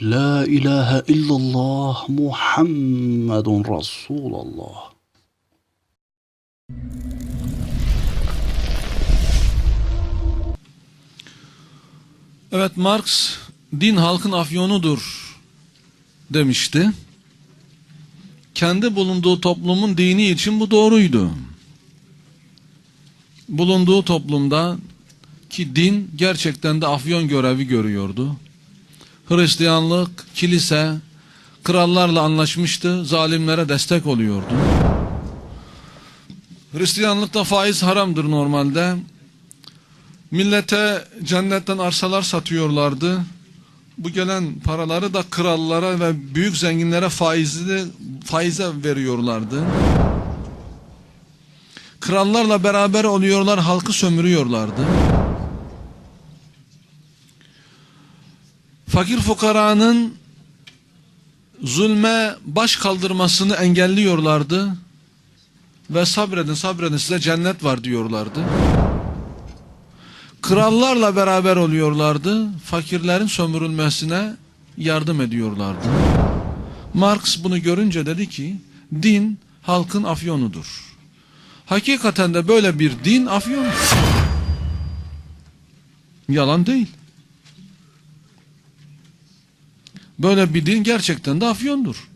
La ilahe illallah Muhammedun Resulullah. Evet, Marx din halkın afyonudur demişti. Kendi bulunduğu toplumun dini için bu doğruydu. Bulunduğu toplumda ki din gerçekten de afyon görevi görüyordu. Hristiyanlık, kilise, krallarla anlaşmıştı, zalimlere destek oluyordu. Hristiyanlıkta faiz haramdır normalde. Millete cennetten arsalar satıyorlardı. Bu gelen paraları da krallara ve büyük zenginlere faize veriyorlardı. Krallarla beraber oluyorlar, halkı sömürüyorlardı. Fakir fukaranın zulme baş kaldırmasını engelliyorlardı. Ve sabredin, sabredin, size cennet var diyorlardı. Krallarla beraber oluyorlardı. Fakirlerin sömürülmesine yardım ediyorlardı. Marx bunu görünce dedi ki, din halkın afyonudur. Hakikaten de böyle bir din afyondur. Yalan değil. Böyle bir din gerçekten de afyondur.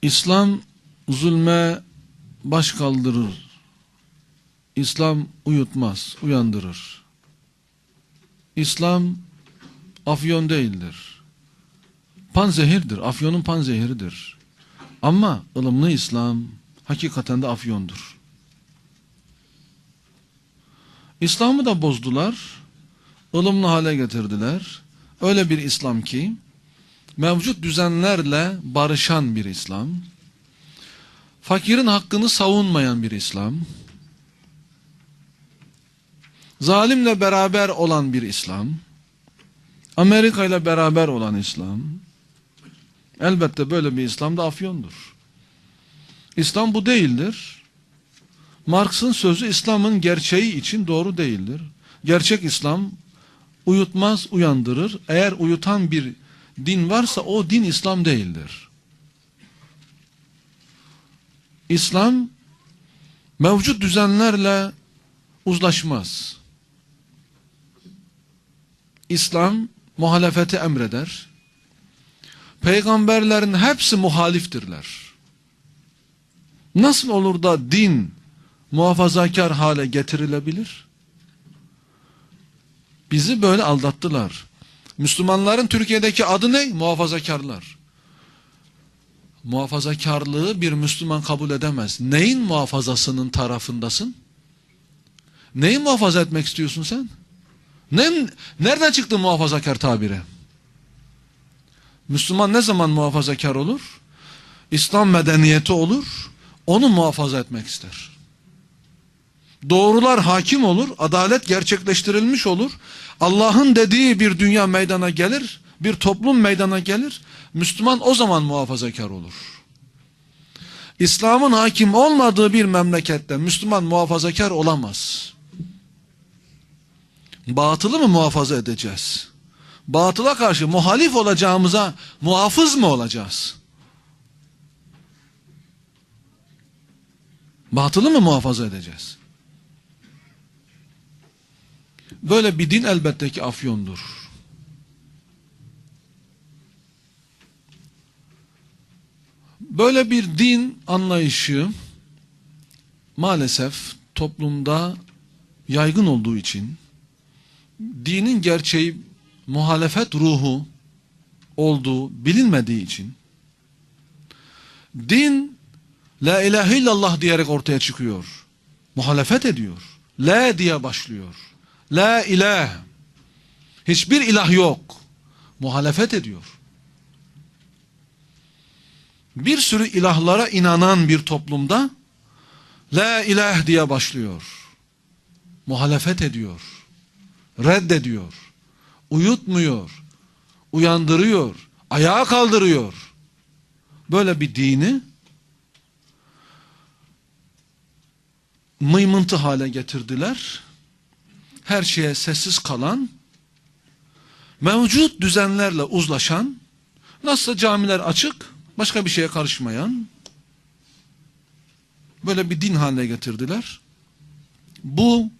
İslam zulme baş kaldırır. İslam uyutmaz, uyandırır. İslam afyon değildir. Panzehirdir, afyonun panzehiridir. Ama ılımlı İslam hakikaten de afyondur. İslam'ı da bozdular, ılımlı hale getirdiler. Öyle bir İslam ki, mevcut düzenlerle barışan bir İslam, fakirin hakkını savunmayan bir İslam, zalimle beraber olan bir İslam, Amerika ile beraber olan İslam, elbette böyle bir İslam da afyondur. İslam bu değildir. Marx'ın sözü İslam'ın gerçeği için doğru değildir. Gerçek İslam uyutmaz, uyandırır. Eğer uyutan bir din varsa o din İslam değildir. İslam mevcut düzenlerle uzlaşmaz. İslam muhalefeti emreder. Peygamberlerin hepsi muhaliftirler. Nasıl olur da din muhafazakar hale getirilebilir? Bizi böyle aldattılar. Müslümanların Türkiye'deki adı ne? Muhafazakarlar. Muhafazakarlığı bir Müslüman kabul edemez. Neyin muhafazasının tarafındasın? Neyi muhafaza etmek istiyorsun sen? Nereden çıktı muhafazakar tabiri? Müslüman ne zaman muhafazakar olur? İslam medeniyeti olur, onu muhafaza etmek ister. Doğrular hakim olur, adalet gerçekleştirilmiş olur. Allah'ın dediği bir dünya meydana gelir, bir toplum meydana gelir. Müslüman o zaman muhafazakar olur. İslam'ın hakim olmadığı bir memlekette Müslüman muhafazakar olamaz. Batılı mı muhafaza edeceğiz? Batıla karşı muhalif olacağımıza muhafız mı olacağız? Batılı mı muhafaza edeceğiz? Böyle bir din elbette ki afyondur. Böyle bir din anlayışı maalesef toplumda yaygın olduğu için, dinin gerçeği muhalefet ruhu olduğu bilinmediği için, din la ilahe illallah diyerek ortaya çıkıyor. Muhalefet ediyor. La diye başlıyor. La ilah. Hiçbir ilah yok. Muhalefet ediyor. Bir sürü ilahlara inanan bir toplumda la ilah diye başlıyor. Muhalefet ediyor. Reddediyor. Uyutmuyor. Uyandırıyor. Ayağa kaldırıyor. Böyle bir dini mıymıntı hale getirdiler. Her şeye sessiz kalan, mevcut düzenlerle uzlaşan, nasılsa camiler açık, başka bir şeye karışmayan, böyle bir din haline getirdiler. Bu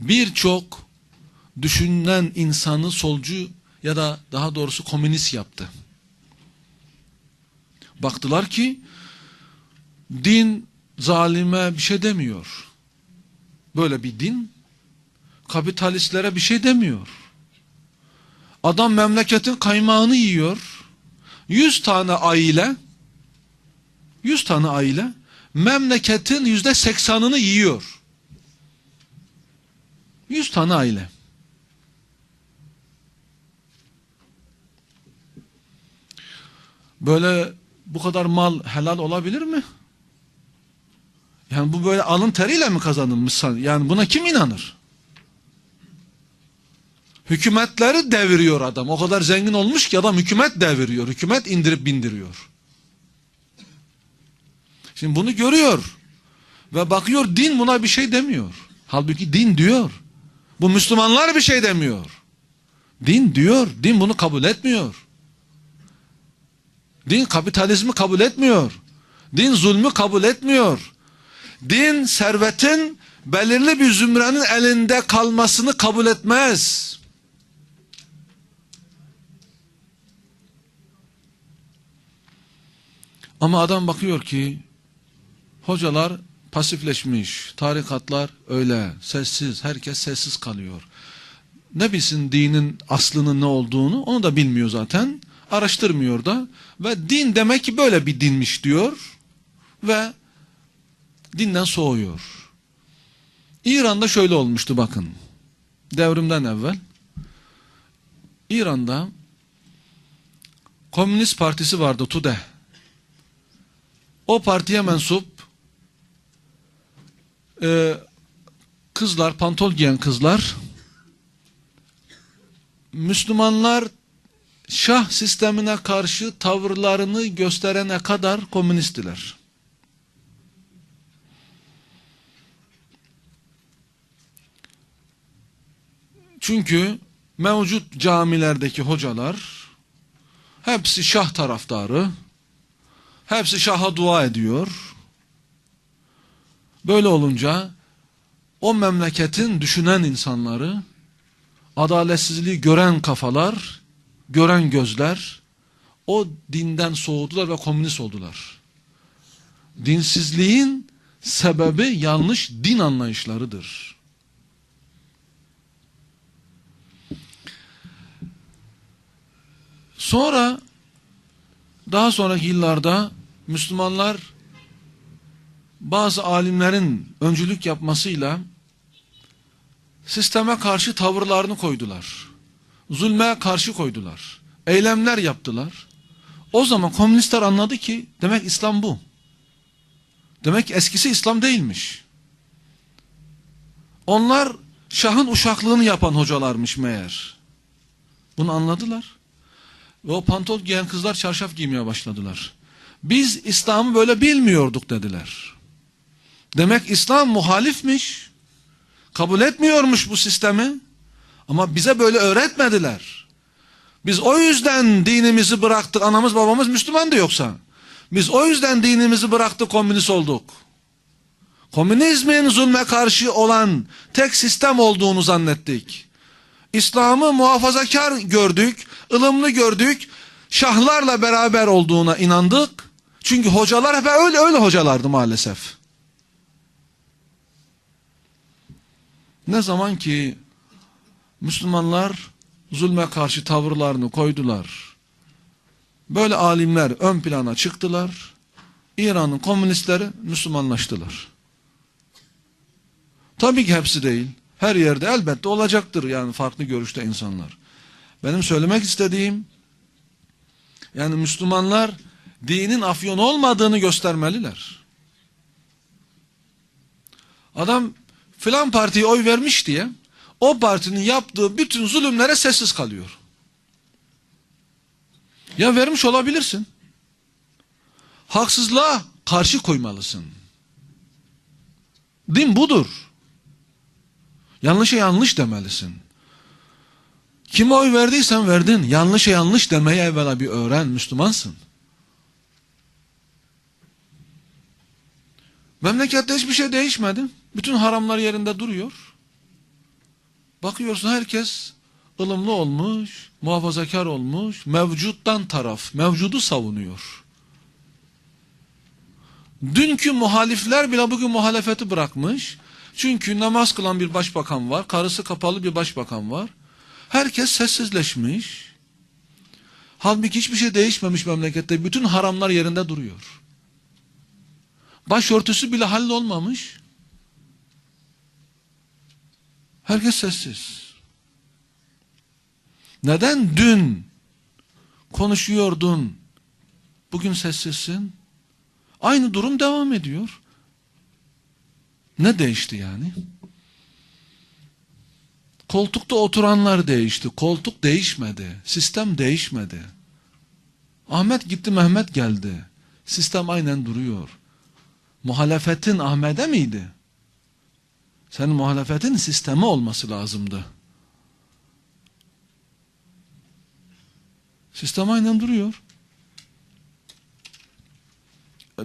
birçok düşünen insanı solcu ya da daha doğrusu komünist yaptı. Baktılar ki din zalime bir şey demiyor. Böyle bir din kapitalistlere bir şey demiyor. Adam memleketin kaymağını yiyor. 100 tane aile memleketin %80'ını yiyor. 100 tane aile. Böyle bu kadar mal helal olabilir mi? Yani bu böyle alın teriyle mi kazanılmış? Yani buna kim inanır? Hükümetleri deviriyor adam. O kadar zengin olmuş ki adam hükümet deviriyor. Hükümet indirip bindiriyor. Şimdi bunu görüyor. Ve bakıyor din buna bir şey demiyor. Halbuki din diyor. Bu Müslümanlar bir şey demiyor. Din diyor. Din bunu kabul etmiyor. Din kapitalizmi kabul etmiyor. Din zulmü kabul etmiyor. Din servetin belirli bir zümrenin elinde kalmasını kabul etmez. Ama adam bakıyor ki hocalar pasifleşmiş, tarikatlar öyle, sessiz, herkes sessiz kalıyor. Ne bilsin dinin aslının ne olduğunu, onu da bilmiyor zaten, araştırmıyor da ve din demek ki böyle bir dinmiş diyor ve dinden soğuyor. İran'da şöyle olmuştu bakın, devrimden evvel. İran'da Komünist Partisi vardı, TUDE. O partiye mensup kızlar, pantol giyen kızlar, Müslümanlar Şah sistemine karşı tavırlarını gösterene kadar komünisttiler. Çünkü mevcut camilerdeki hocalar hepsi Şah taraftarı, hepsi Şah'a dua ediyor. Böyle olunca o memleketin düşünen insanları, adaletsizliği gören kafalar, gören gözler o dinden soğudular ve komünist oldular. Dinsizliğin sebebi yanlış din anlayışlarıdır. Sonra daha sonraki yıllarda Müslümanlar bazı alimlerin öncülük yapmasıyla sisteme karşı tavırlarını koydular. Zulme karşı koydular. Eylemler yaptılar. O zaman komünistler anladı ki demek İslam bu. Demek eskisi İslam değilmiş. Onlar Şah'ın uşaklığını yapan hocalarmış meğer. Bunu anladılar. Ve o pantol giyen kızlar çarşaf giymeye başladılar. Biz İslam'ı böyle bilmiyorduk dediler. Demek İslam muhalifmiş. Kabul etmiyormuş bu sistemi. Ama bize böyle öğretmediler. Biz o yüzden dinimizi bıraktık. Anamız babamız Müslümandı yoksa. Biz o yüzden dinimizi bıraktık, komünist olduk. Komünizmin zulme karşı olan tek sistem olduğunu zannettik. İslam'ı muhafazakar gördük, ılımlı gördük, şahlarla beraber olduğuna inandık. Çünkü hocalar hep öyle hocalardı maalesef. Ne zaman ki Müslümanlar zulme karşı tavırlarını koydular, böyle alimler ön plana çıktılar, İran'ın komünistleri Müslümanlaştılar. Tabii ki hepsi değil. Her yerde elbette olacaktır yani farklı görüşte insanlar. Benim söylemek istediğim, yani Müslümanlar dinin afyon olmadığını göstermeliler. Adam filan partiye oy vermiş diye o partinin yaptığı bütün zulümlere sessiz kalıyor. Ya vermiş olabilirsin. Haksızlığa karşı koymalısın. Din budur. Yanlışa yanlış demelisin. Kime oy verdiysen verdin. Yanlışa yanlış demeyi evvela bir öğren. Müslümansın. Memlekette hiçbir şey değişmedi. Bütün haramlar yerinde duruyor. Bakıyorsun herkes ılımlı olmuş, muhafazakar olmuş, mevcuttan taraf, mevcudu savunuyor. Dünkü muhalifler bile bugün muhalefeti bırakmış. Çünkü namaz kılan bir başbakan var, karısı kapalı bir başbakan var. Herkes sessizleşmiş. Halbuki hiçbir şey değişmemiş memlekette. Bütün haramlar yerinde duruyor. Başörtüsü bile hallolmamış. Herkes sessiz. Neden dün konuşuyordun, bugün sessizsin? Aynı durum devam ediyor. Ne değişti yani? Koltukta oturanlar değişti. Koltuk değişmedi. Sistem değişmedi. Ahmet gitti, Mehmet geldi. Sistem aynen duruyor. Muhalefetin Ahmet'e miydi? Senin muhalefetin sistemi olması lazımdı. Sistem aynen duruyor.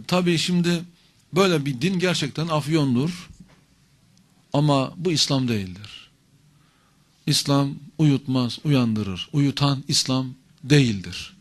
Tabii şimdi böyle bir din gerçekten afyondur. Ama bu İslam değildir. İslam uyutmaz, uyandırır. Uyutan İslam değildir.